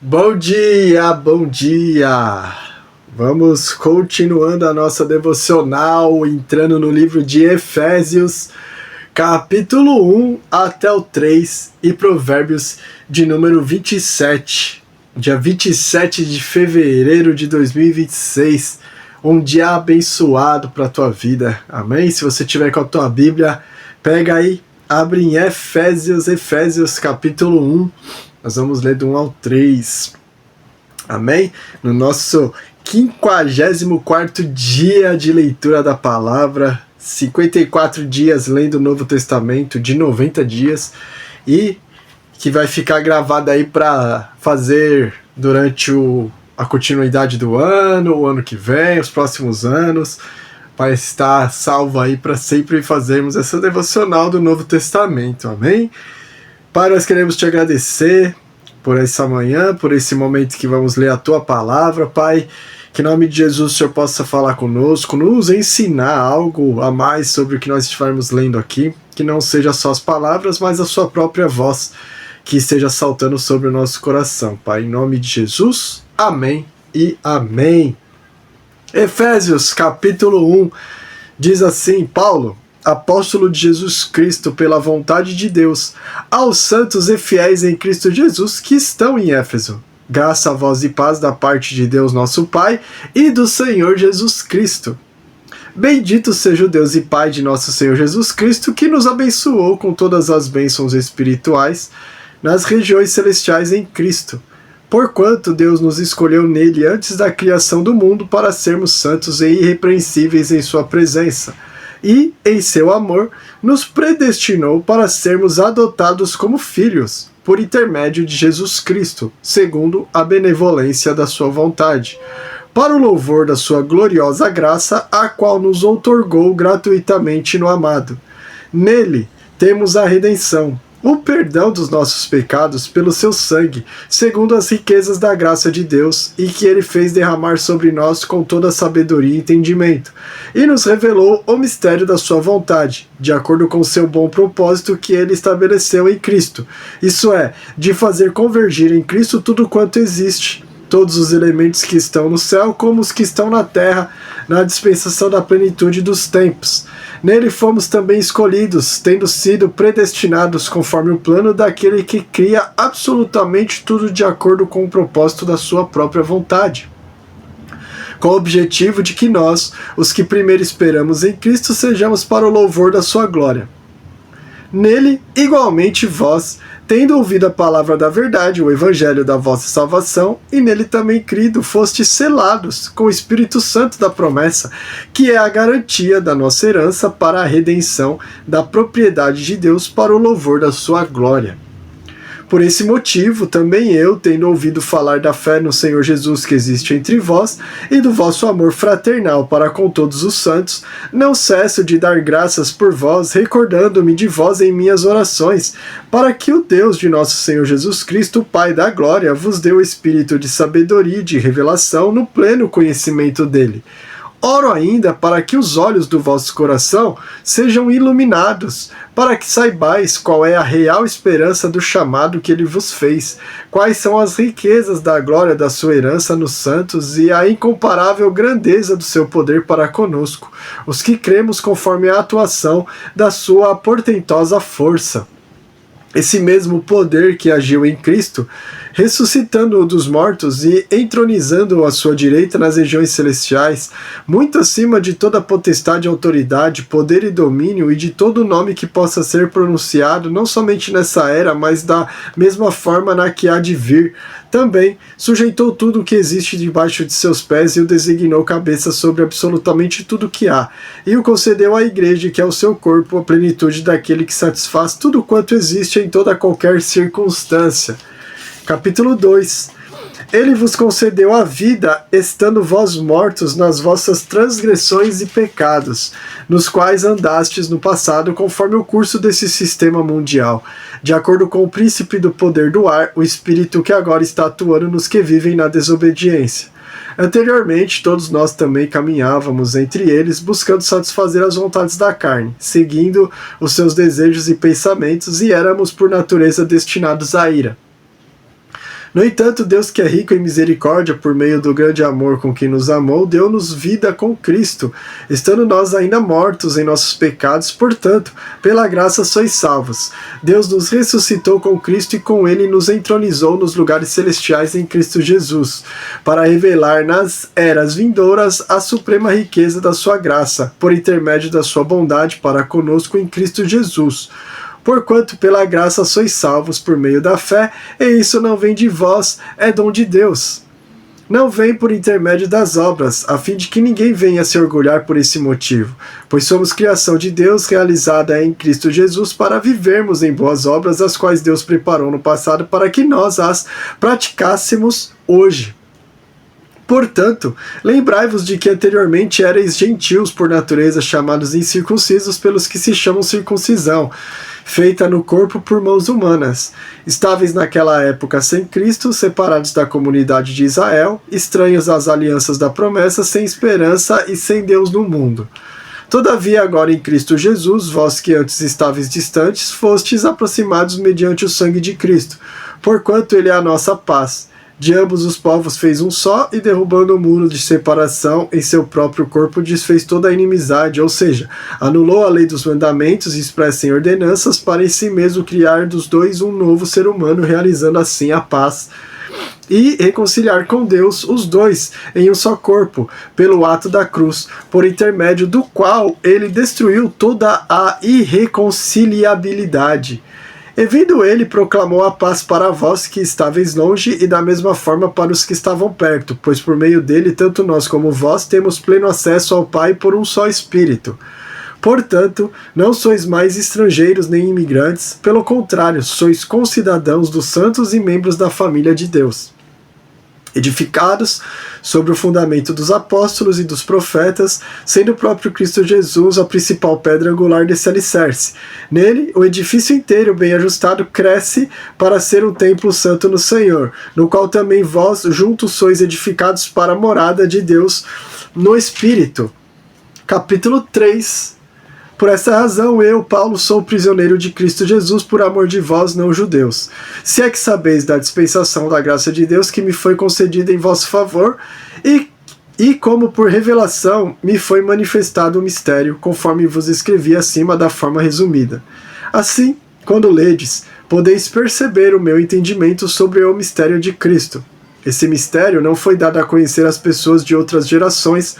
Bom dia, bom dia! Vamos continuando a nossa devocional, entrando no livro de Efésios, capítulo 1 até o 3 e Provérbios de número 27, dia 27 de fevereiro de 2026, um dia abençoado para a tua vida, amém? Se você tiver com a tua Bíblia, pega aí, abre em Efésios capítulo 1, nós vamos ler do 1 ao 3, amém? No nosso 54º dia de leitura da palavra, 54 dias lendo o Novo Testamento, de 90 dias, e que vai ficar gravado aí para fazer durante a continuidade do ano, o ano que vem, os próximos anos, vai estar salvo aí para sempre fazermos essa devocional do Novo Testamento, amém? Pai, nós queremos te agradecer por essa manhã, por esse momento que vamos ler a tua palavra, Pai, que em nome de Jesus o Senhor possa falar conosco, nos ensinar algo a mais sobre o que nós estivermos lendo aqui, que não seja só as palavras, mas a sua própria voz, que esteja saltando sobre o nosso coração, Pai, em nome de Jesus, amém e amém. Efésios capítulo 1 diz assim, Paulo, apóstolo de Jesus Cristo pela vontade de Deus, aos santos e fiéis em Cristo Jesus que estão em Éfeso. Graça a vós e paz da parte de Deus nosso Pai e do Senhor Jesus Cristo. Bendito seja o Deus e Pai de nosso Senhor Jesus Cristo, que nos abençoou com todas as bênçãos espirituais nas regiões celestiais em Cristo. Porquanto Deus nos escolheu nele antes da criação do mundo para sermos santos e irrepreensíveis em sua presença, e, em seu amor, nos predestinou para sermos adotados como filhos, por intermédio de Jesus Cristo, segundo a benevolência da sua vontade, para o louvor da sua gloriosa graça, a qual nos outorgou gratuitamente no amado. Nele temos a redenção, o perdão dos nossos pecados pelo seu sangue, segundo as riquezas da graça de Deus, e que ele fez derramar sobre nós com toda sabedoria e entendimento, e nos revelou o mistério da sua vontade, de acordo com seu bom propósito que ele estabeleceu em Cristo, isso é, de fazer convergir em Cristo tudo quanto existe, todos os elementos que estão no céu como os que estão na terra, na dispensação da plenitude dos tempos. Nele fomos também escolhidos, tendo sido predestinados conforme o plano daquele que cria absolutamente tudo de acordo com o propósito da sua própria vontade, com o objetivo de que nós, os que primeiro esperamos em Cristo, sejamos para o louvor da sua glória. Nele, igualmente vós, tendo ouvido a palavra da verdade, o evangelho da vossa salvação, e nele também crido, fostes selados com o Espírito Santo da promessa, que é a garantia da nossa herança para a redenção da propriedade de Deus para o louvor da sua glória. Por esse motivo, também eu, tendo ouvido falar da fé no Senhor Jesus que existe entre vós, e do vosso amor fraternal para com todos os santos, não cesso de dar graças por vós, recordando-me de vós em minhas orações, para que o Deus de nosso Senhor Jesus Cristo, o Pai da glória, vos dê o espírito de sabedoria e de revelação no pleno conhecimento dele. Oro ainda para que os olhos do vosso coração sejam iluminados, para que saibais qual é a real esperança do chamado que ele vos fez, quais são as riquezas da glória da sua herança nos santos e a incomparável grandeza do seu poder para conosco, os que cremos conforme a atuação da sua portentosa força. Esse mesmo poder que agiu em Cristo, ressuscitando-o dos mortos e entronizando-o à sua direita nas regiões celestiais, muito acima de toda potestade, autoridade, poder e domínio e de todo nome que possa ser pronunciado, não somente nessa era, mas da mesma forma na que há de vir. Também sujeitou tudo o que existe debaixo de seus pés e o designou cabeça sobre absolutamente tudo o que há, e o concedeu à igreja, que é o seu corpo, a plenitude daquele que satisfaz tudo quanto existe em toda qualquer circunstância. Capítulo 2. Ele vos concedeu a vida, estando vós mortos nas vossas transgressões e pecados, nos quais andastes no passado conforme o curso desse sistema mundial, de acordo com o príncipe do poder do ar, o espírito que agora está atuando nos que vivem na desobediência. Anteriormente, todos nós também caminhávamos entre eles, buscando satisfazer as vontades da carne, seguindo os seus desejos e pensamentos, e éramos por natureza destinados à ira. No entanto, Deus, que é rico em misericórdia por meio do grande amor com que nos amou, deu-nos vida com Cristo, estando nós ainda mortos em nossos pecados. Portanto, pela graça sois salvos. Deus nos ressuscitou com Cristo e com ele nos entronizou nos lugares celestiais em Cristo Jesus, para revelar nas eras vindouras a suprema riqueza da sua graça, por intermédio da sua bondade para conosco em Cristo Jesus. Porquanto pela graça sois salvos por meio da fé, e isso não vem de vós, é dom de Deus. Não vem por intermédio das obras, a fim de que ninguém venha se orgulhar por esse motivo, pois somos criação de Deus, realizada em Cristo Jesus, para vivermos em boas obras, as quais Deus preparou no passado para que nós as praticássemos hoje. Portanto, lembrai-vos de que anteriormente erais gentios por natureza, chamados incircuncisos pelos que se chamam circuncisão, feita no corpo por mãos humanas. Estáveis naquela época sem Cristo, separados da comunidade de Israel, estranhos às alianças da promessa, sem esperança e sem Deus no mundo. Todavia, agora em Cristo Jesus, vós que antes estáveis distantes, fostes aproximados mediante o sangue de Cristo, porquanto ele é a nossa paz. De ambos os povos fez um só, e derrubando o muro de separação em seu próprio corpo, desfez toda a inimizade, ou seja, anulou a lei dos mandamentos expressa em ordenanças, para em si mesmo criar dos dois um novo ser humano, realizando assim a paz, e reconciliar com Deus os dois em um só corpo, pelo ato da cruz, por intermédio do qual ele destruiu toda a irreconciliabilidade. E vindo ele, proclamou a paz para vós que estáveis longe, e da mesma forma para os que estavam perto, pois por meio dele, tanto nós como vós, temos pleno acesso ao Pai por um só Espírito. Portanto, não sois mais estrangeiros nem imigrantes, pelo contrário, sois concidadãos dos santos e membros da família de Deus, edificados sobre o fundamento dos apóstolos e dos profetas, sendo o próprio Cristo Jesus a principal pedra angular desse alicerce. Nele, o edifício inteiro, bem ajustado, cresce para ser um templo santo no Senhor, no qual também vós juntos sois edificados para a morada de Deus no Espírito. Capítulo 3. Por essa razão, eu, Paulo, sou prisioneiro de Cristo Jesus por amor de vós, não-judeus. Se é que sabeis da dispensação da graça de Deus que me foi concedida em vosso favor, e como por revelação me foi manifestado o mistério, conforme vos escrevi acima da forma resumida. Assim, quando ledes, podeis perceber o meu entendimento sobre o mistério de Cristo. Esse mistério não foi dado a conhecer às pessoas de outras gerações,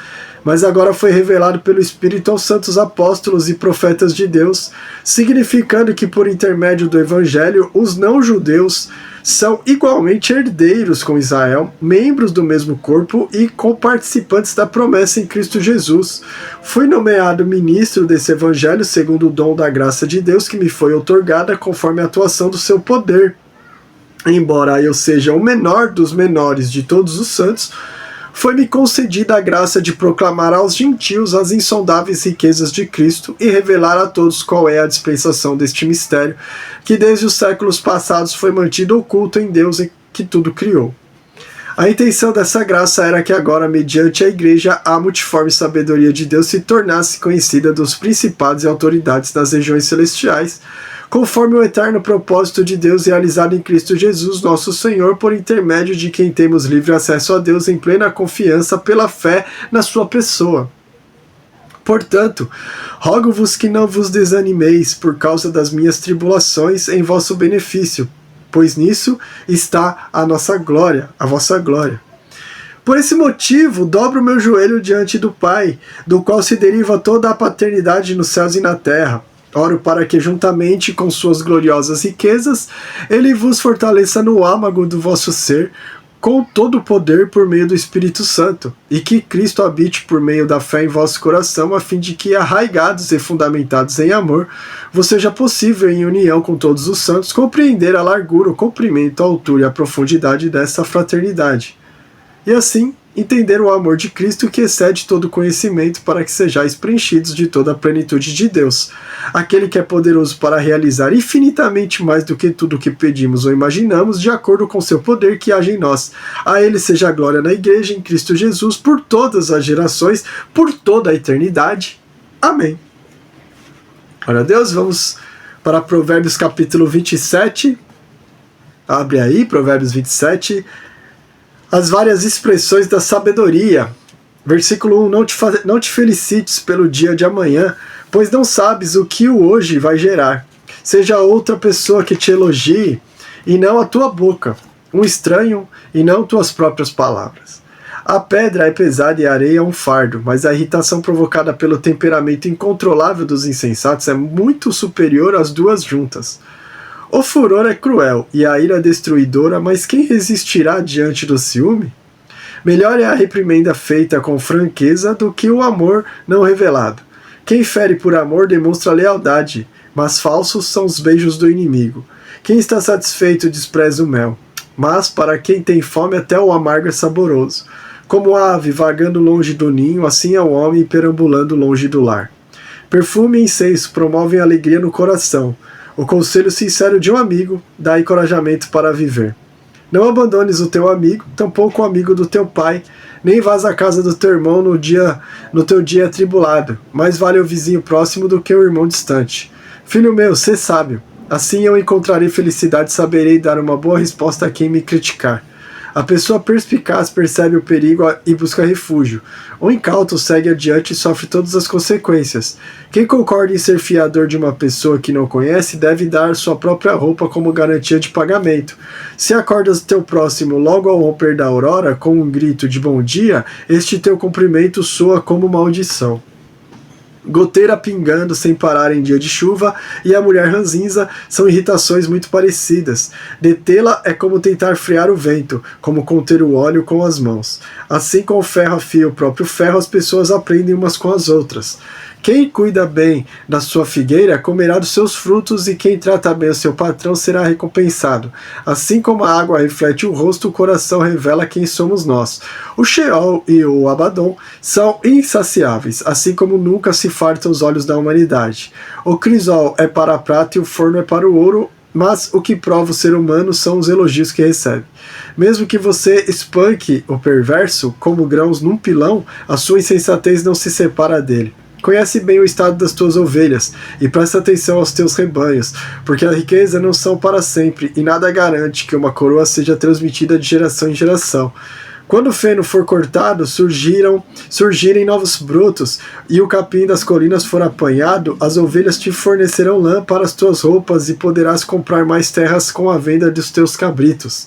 mas agora foi revelado pelo Espírito aos santos apóstolos e profetas de Deus, significando que por intermédio do Evangelho os não-judeus são igualmente herdeiros com Israel, membros do mesmo corpo e coparticipantes da promessa em Cristo Jesus. Fui nomeado ministro desse Evangelho segundo o dom da graça de Deus que me foi outorgada conforme a atuação do seu poder. Embora eu seja o menor dos menores de todos os santos, foi-me concedida a graça de proclamar aos gentios as insondáveis riquezas de Cristo e revelar a todos qual é a dispensação deste mistério, que desde os séculos passados foi mantido oculto em Deus e que tudo criou. A intenção dessa graça era que agora, mediante a Igreja, a multiforme sabedoria de Deus se tornasse conhecida dos principados e autoridades das regiões celestiais, conforme o eterno propósito de Deus realizado em Cristo Jesus, nosso Senhor, por intermédio de quem temos livre acesso a Deus em plena confiança pela fé na sua pessoa. Portanto, rogo-vos que não vos desanimeis por causa das minhas tribulações em vosso benefício, pois nisso está a nossa glória, a vossa glória. Por esse motivo, dobro o meu joelho diante do Pai, do qual se deriva toda a paternidade nos céus e na terra. Oro para que, juntamente com suas gloriosas riquezas, ele vos fortaleça no âmago do vosso ser, com todo o poder por meio do Espírito Santo, e que Cristo habite por meio da fé em vosso coração, a fim de que, arraigados e fundamentados em amor, vos seja possível, em união com todos os santos, compreender a largura, o comprimento, a altura e a profundidade dessa fraternidade. E assim, entender o amor de Cristo que excede todo conhecimento, para que sejais preenchidos de toda a plenitude de Deus, aquele que é poderoso para realizar infinitamente mais do que tudo o que pedimos ou imaginamos, de acordo com seu poder que age em nós. A ele seja a glória na Igreja, em Cristo Jesus, por todas as gerações, por toda a eternidade. Amém. Glória a Deus, vamos para Provérbios capítulo 27. Abre aí, Provérbios 27, as várias expressões da sabedoria. Versículo 1, não te felicites pelo dia de amanhã, pois não sabes o que o hoje vai gerar. Seja outra pessoa que te elogie, e não a tua boca, um estranho, e não tuas próprias palavras. A pedra é pesada e a areia é um fardo, mas a irritação provocada pelo temperamento incontrolável dos insensatos é muito superior às duas juntas. O furor é cruel e a ira destruidora, mas quem resistirá diante do ciúme? Melhor é a reprimenda feita com franqueza do que o amor não revelado. Quem fere por amor demonstra lealdade, mas falsos são os beijos do inimigo. Quem está satisfeito despreza o mel, mas para quem tem fome até o amargo é saboroso. Como a ave vagando longe do ninho, assim é o homem perambulando longe do lar. Perfume e incenso promovem alegria no coração. O conselho sincero de um amigo dá encorajamento para viver. Não abandones o teu amigo, tampouco o amigo do teu pai, nem vás à casa do teu irmão no teu dia atribulado. Mais vale o vizinho próximo do que o irmão distante. Filho meu, sê sábio. Assim eu encontrarei felicidade e saberei dar uma boa resposta a quem me criticar. A pessoa perspicaz percebe o perigo e busca refúgio. O incauto segue adiante e sofre todas as consequências. Quem concorda em ser fiador de uma pessoa que não conhece deve dar sua própria roupa como garantia de pagamento. Se acordas teu próximo logo ao romper da aurora com um grito de bom dia, este teu cumprimento soa como maldição. Goteira pingando sem parar em dia de chuva e a mulher ranzinza são irritações muito parecidas. Detê-la é como tentar frear o vento, como conter o óleo com as mãos. Assim como o ferro afia o próprio ferro, as pessoas aprendem umas com as outras. Quem cuida bem da sua figueira comerá dos seus frutos, e quem trata bem o seu patrão será recompensado. Assim como a água reflete o rosto, o coração revela quem somos nós. O Sheol e o Abaddon são insaciáveis, assim como nunca se fartam os olhos da humanidade. O crisol é para a prata e o forno é para o ouro, mas o que prova o ser humano são os elogios que recebe. Mesmo que você espanque o perverso como grãos num pilão, a sua insensatez não se separa dele. Conhece bem o estado das tuas ovelhas e presta atenção aos teus rebanhos, porque a riqueza não são para sempre e nada garante que uma coroa seja transmitida de geração em geração. Quando o feno for cortado, surgirem novos brotos, e o capim das colinas for apanhado, as ovelhas te fornecerão lã para as tuas roupas e poderás comprar mais terras com a venda dos teus cabritos.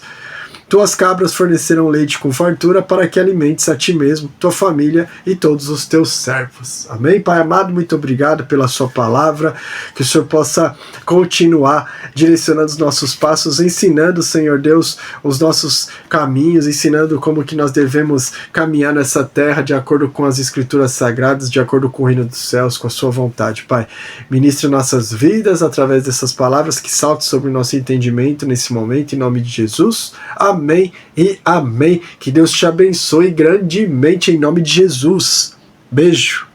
Tuas cabras fornecerão leite com fartura para que alimentes a ti mesmo, tua família e todos os teus servos. Amém? Pai amado, muito obrigado pela sua palavra, que o Senhor possa continuar direcionando os nossos passos, ensinando, Senhor Deus, os nossos caminhos, ensinando como que nós devemos caminhar nessa terra de acordo com as escrituras sagradas, de acordo com o reino dos céus, com a sua vontade, Pai. Ministre nossas vidas através dessas palavras, que salte sobre o nosso entendimento nesse momento, em nome de Jesus. Amém e amém. Que Deus te abençoe grandemente em nome de Jesus. Beijo.